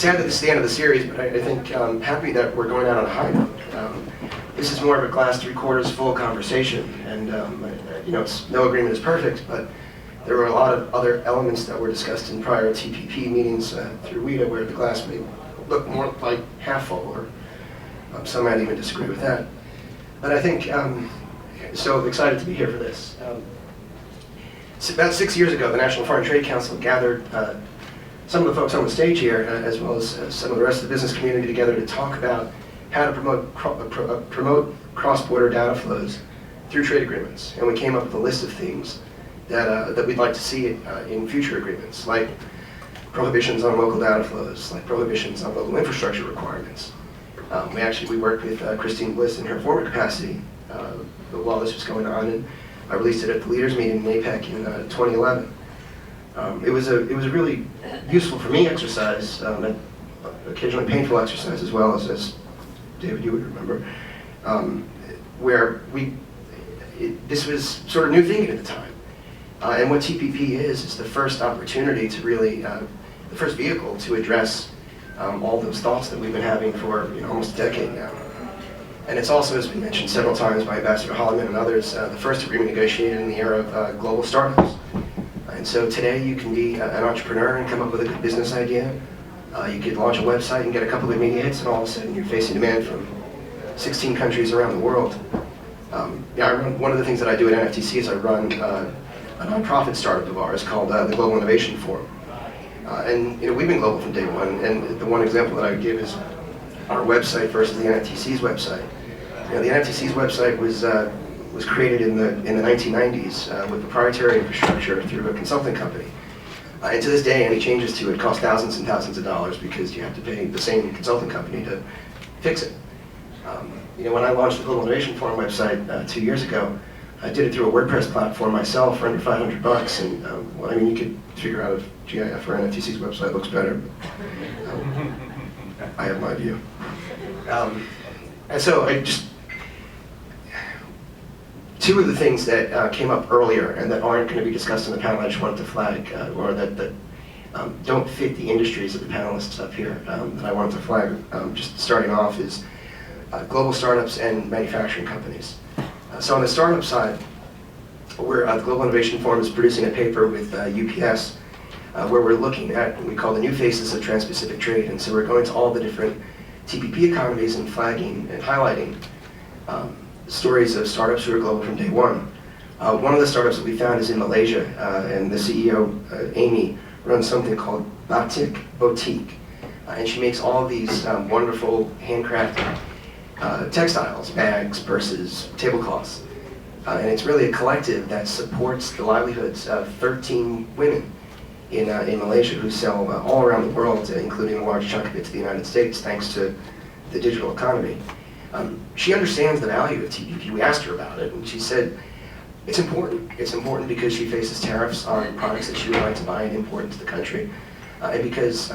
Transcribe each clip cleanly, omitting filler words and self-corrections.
sad that this is the end of the series, but I think I'm happy that we're going out on a high note. This is more of a glass 3/4 full conversation, and no agreement is perfect, but there were a lot of other elements that were discussed in prior TPP meetings through WITA where the glass may look more like half full, or some might even disagree with that. But I think, so excited to be here for this. About 6 years ago, the National Foreign Trade Council gathered some of the folks on the stage here, as well as some of the rest of the business community together to talk about how to promote cross-border data flows through trade agreements. And we came up with a list of things that we'd like to see in future agreements, like prohibitions on local data flows, like prohibitions on local infrastructure requirements. We worked with Christine Bliss in her former capacity while this was going on, and I released it at the leaders meeting in APEC in 2011. It was a really useful for me exercise, and occasionally painful exercise as well, as David, you would remember, where this was sort of new thinking at the time. And what TPP is the first opportunity to really, the first vehicle to address all those thoughts that we've been having for almost a decade now. And it's also, as been mentioned several times by Ambassador Holloman and others, the first agreement negotiated in the era of global startups. And so today you can be an entrepreneur and come up with a good business idea. You could launch a website and get a couple of media hits, and all of a sudden you're facing demand from 16 countries around the world. One of the things that I do at NFTC is I run a nonprofit startup of ours called the Global Innovation Forum. And we've been global from day one, and the one example that I would give is our website versus the NFTC's website. The NFTC's website was created in the 1990s with proprietary infrastructure through a consulting company. And to this day, any changes to it cost thousands and thousands of dollars because you have to pay the same consulting company to fix it. When I launched the Global Innovation Forum website 2 years ago, I did it through a WordPress platform myself for under $500, and you could figure out if GIF or NFTC's website looks better. I have my view. And so two of the things that came up earlier and that aren't going to be discussed in the panel I just wanted to flag, or that don't fit the industries of the panelists up here that I wanted to flag, just starting off, is global startups and manufacturing companies. So on the startup side, the Global Innovation Forum is producing a paper with UPS where we're looking at what we call the new faces of Trans-Pacific trade. And so we're going to all the different TPP economies and flagging and highlighting stories of startups who are global from day one. One of the startups that we found is in Malaysia, and the CEO, Amy, runs something called Batik Boutique. And she makes all of these wonderful handcrafted textiles, bags, purses, tablecloths. And it's really a collective that supports the livelihoods of 13 women in Malaysia who sell all around the world, including a large chunk of it to the United States, thanks to the digital economy. She understands the value of TPP. We asked her about it, and she said it's important. It's important because she faces tariffs on products that she would like to buy and import into the country, and because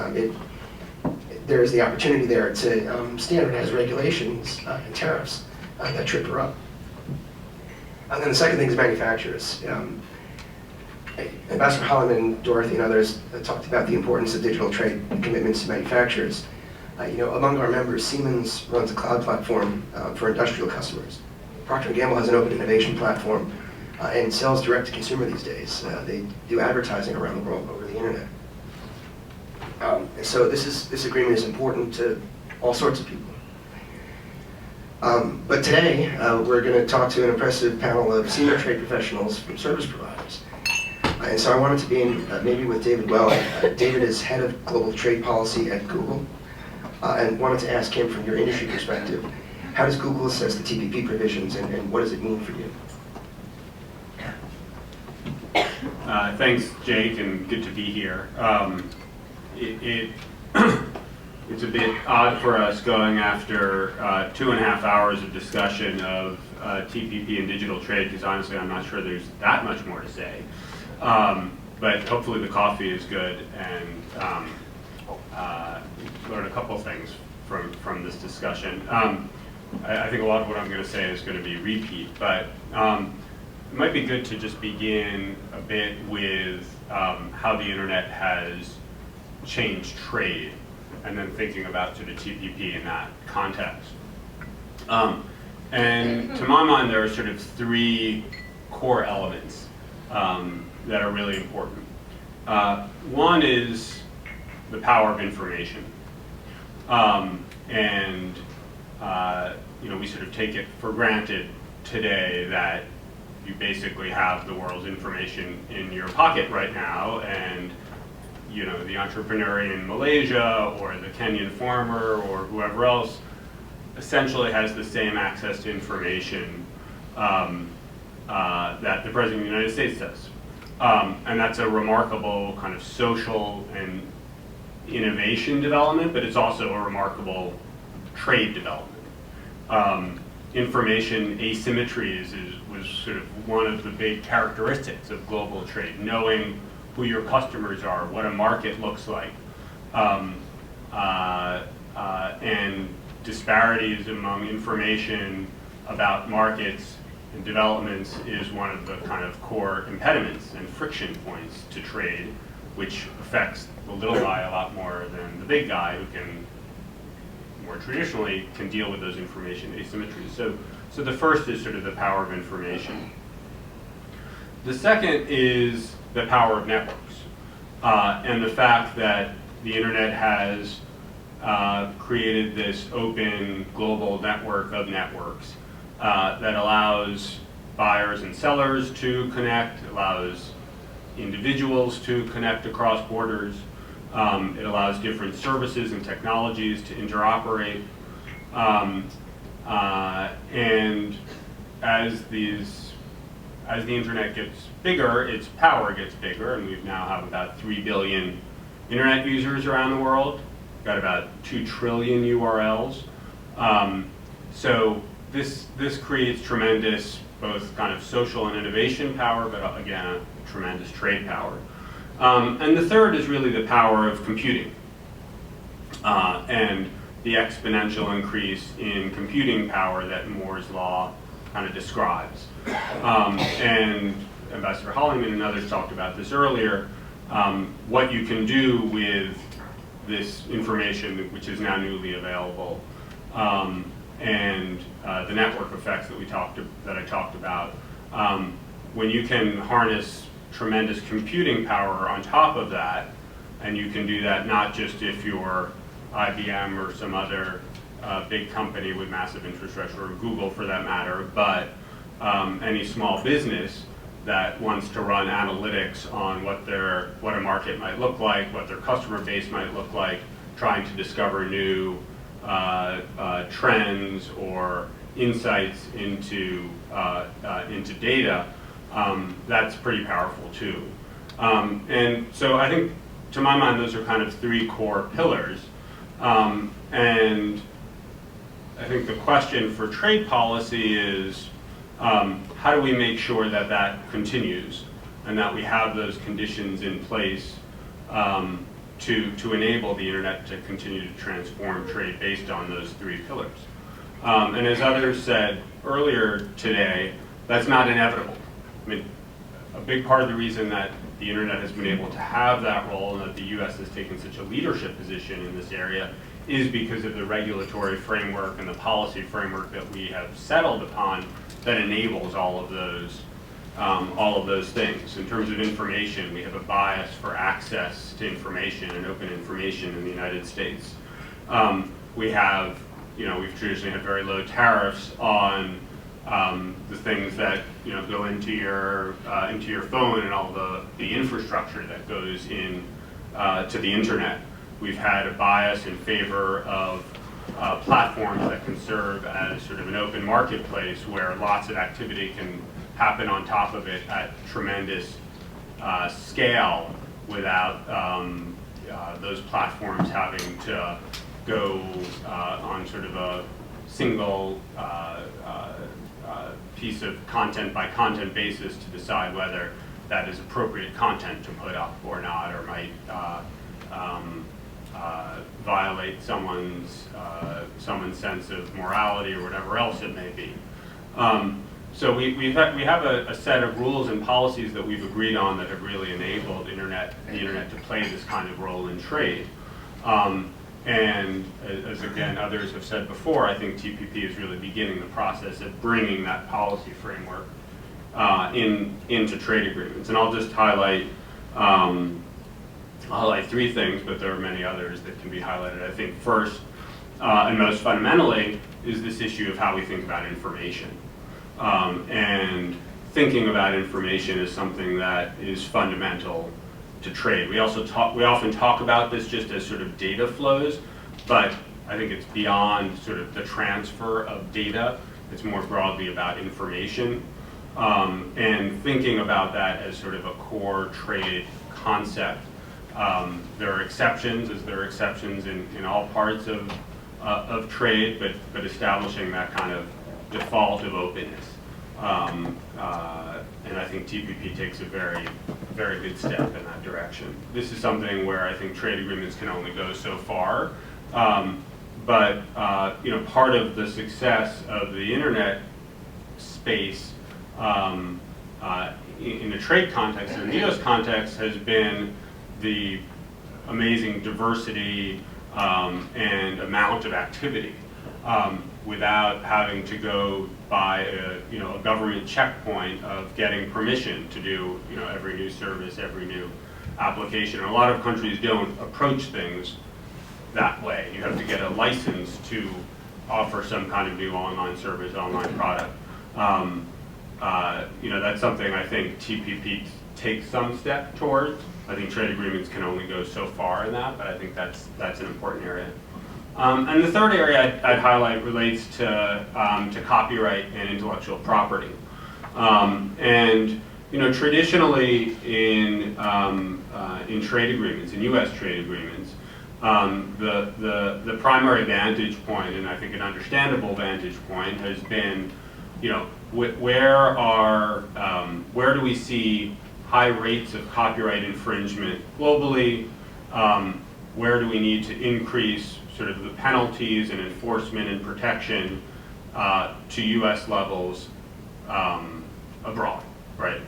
there is the opportunity there to standardize regulations and tariffs that trip her up. And then the second thing is manufacturers. Ambassador Holloman, Dorothy, and others talked about the importance of digital trade commitments to manufacturers. Among our members, Siemens runs a cloud platform for industrial customers. Procter & Gamble has an open innovation platform and sells direct to consumer these days. They do advertising around the world over the internet. So this agreement is important to all sorts of people. But today, we're going to talk to an impressive panel of senior trade professionals from service providers. And so I wanted to be in maybe with David Well. David is head of global trade policy at Google, and wanted to ask him from your industry perspective, how does Google assess the TPP provisions, and what does it mean for you? Thanks, Jake, and good to be here. It's a bit odd for us going after 2.5 hours of discussion of TPP and digital trade, because honestly I'm not sure there's that much more to say. But hopefully the coffee is good, and learn a couple things from this discussion. I think a lot of what I'm going to say is going to be repeat, but it might be good to just begin a bit with how the internet has changed trade and then thinking about sort of TPP in that context. And to my mind, there are sort of three core elements that are really important. One is the power of information. We sort of take it for granted today that you basically have the world's information in your pocket right now, and the entrepreneur in Malaysia or the Kenyan farmer or whoever else essentially has the same access to information that the President of the United States does. And that's a remarkable kind of social and innovation development, but it's also a remarkable trade development. Information asymmetries was sort of one of the big characteristics of global trade, knowing who your customers are, what a market looks like, and disparities among information about markets and developments is one of the kind of core impediments and friction points to trade, which affects the little guy a lot more than the big guy, who can more traditionally can deal with those information asymmetries. So the first is sort of the power of information. The second is the power of networks, and the fact that the internet has created this open global network of networks that allows buyers and sellers to connect, allows individuals to connect across borders. It allows different services and technologies to interoperate. And as the internet gets bigger, its power gets bigger, and we now have about 3 billion internet users around the world. We've got about 2 trillion URLs. So this creates tremendous both kind of social and innovation power, but again, a tremendous trade power. And the third is really the power of computing and the exponential increase in computing power that Moore's law kind of describes. And Ambassador Hollingman and others talked about this earlier, what you can do with this information, which is now newly available, and the network effects that I talked about. When you can harness tremendous computing power on top of that, and you can do that not just if you're IBM or some other big company with massive infrastructure, or Google for that matter, but any small business that wants to run analytics on what a market might look like, what their customer base might look like, trying to discover new trends or insights into data, that's pretty powerful too. And so I think, to my mind, those are kind of 3 core pillars. And I think the question for trade policy is, how do we make sure that that continues and that we have those conditions in place to enable the internet to continue to transform trade based on those 3 pillars. And as others said earlier today, that's not inevitable. I mean, a big part of the reason that the internet has been able to have that role and that the US has taken such a leadership position in this area is because of the regulatory framework and the policy framework that we have settled upon that enables all of those things. In terms of information, we have a bias for access to information and open information in the United States. We've traditionally had very low tariffs on the things that go into your phone and all the infrastructure that goes in to the internet. We've had a bias in favor of platforms that can serve as sort of an open marketplace where lots of activity can happen on top of it at tremendous scale without those platforms having to go on sort of a single piece of content by content basis to decide whether that is appropriate content to put up or not, or might violate someone's sense of morality or whatever else it may be. So we have a set of rules and policies that we've agreed on that have really enabled the internet to play this kind of role in trade. And as again others have said before, I think TPP is really beginning the process of bringing that policy framework into trade agreements. And I'll just highlight three things, but there are many others that can be highlighted. I think first and most fundamentally is this issue of how we think about information. And thinking about information is something that is fundamental to trade. We often talk about this just as sort of data flows, but I think it's beyond sort of the transfer of data. It's more broadly about information. And thinking about that as sort of a core trade concept. There are exceptions, as there are exceptions in all parts of trade, but establishing that kind of default of openness. And I think TPP takes a very, very good step in that direction. This is something where I think trade agreements can only go so far. But part of the success of the internet space in the trade context, in the US context, has been the amazing diversity and amount of activity without having to go by a government checkpoint of getting permission to do every new service, every new application. And a lot of countries don't approach things that way. You have to get a license to offer some kind of new online service, online product. That's something I think TPP takes some step towards. I think trade agreements can only go so far in that, but I think that's an important area. And the third area I'd highlight relates to copyright and intellectual property. Traditionally in trade agreements, in U.S. trade agreements, the primary vantage point, and I think an understandable vantage point, has been, where do we see high rates of copyright infringement globally? Where do we need to increase sort of the penalties and enforcement and protection to U.S. levels abroad, right?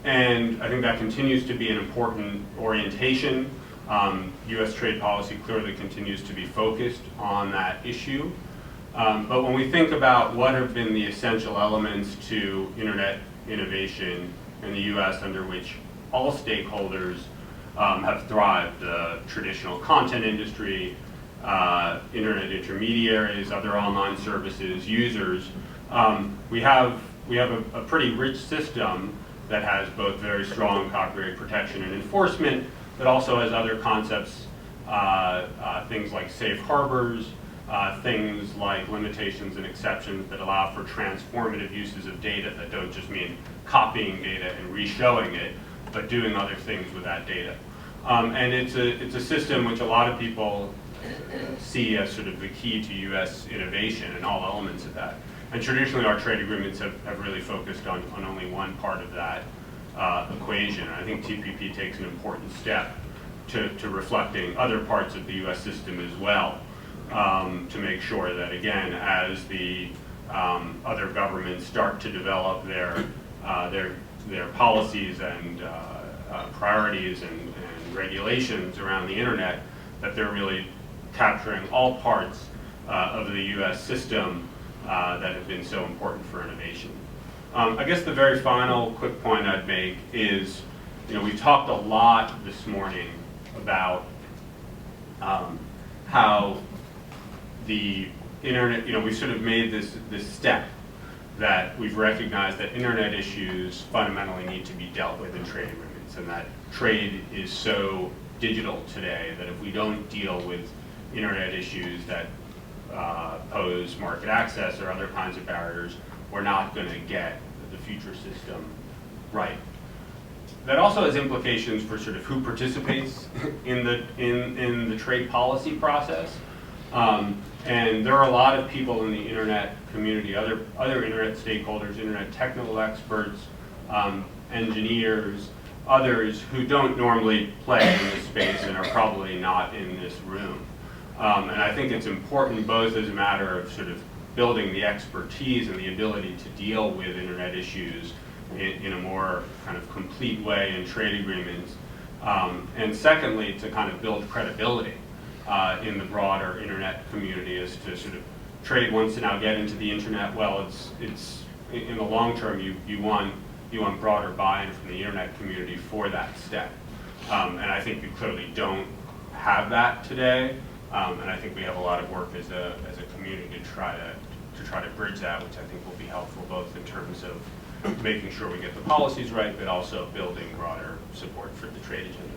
And I think that continues to be an important orientation. U.S. trade policy clearly continues to be focused on that issue. But when we think about what have been the essential elements to internet innovation in the U.S. under which all stakeholders have thrived, the traditional content industry, internet intermediaries, other online services, users, we have a pretty rich system that has both very strong copyright protection and enforcement, but also has other concepts, things like safe harbors, things like limitations and exceptions that allow for transformative uses of data that don't just mean copying data and re-showing it, but doing other things with that data. And it's a system which a lot of people see as sort of the key to U.S. innovation and all elements of that. And traditionally our trade agreements have really focused on only one part of that equation. And I think TPP takes an important step to reflecting other parts of the U.S. system as well, to make sure that, again, as the other governments start to develop their policies and priorities and regulations around the internet, that they're really capturing all parts of the U.S. system that have been so important for innovation. I guess the very final quick point I'd make is, we talked a lot this morning about how the internet, we sort of made this step that we've recognized that internet issues fundamentally need to be dealt with in trade agreements, and that trade is so digital today that if we don't deal with internet issues that pose market access or other kinds of barriers, we're not going to get the future system right. That also has implications for sort of who participates in the trade policy process. And there are a lot of people in the internet community, other internet stakeholders, internet technical experts, engineers, others who don't normally play in this space and are probably not in this room. And I think it's important both as a matter of sort of building the expertise and the ability to deal with internet issues in a more kind of complete way in trade agreements, and secondly, to kind of build credibility in the broader internet community as to sort of trade wants to now get into the internet. Well, it's in the long term, you want broader buy-in from the internet community for that step. And I think we clearly don't have that today. And I think we have a lot of work as a community to try to bridge that, which I think will be helpful both in terms of making sure we get the policies right, but also building broader support for the trade agenda.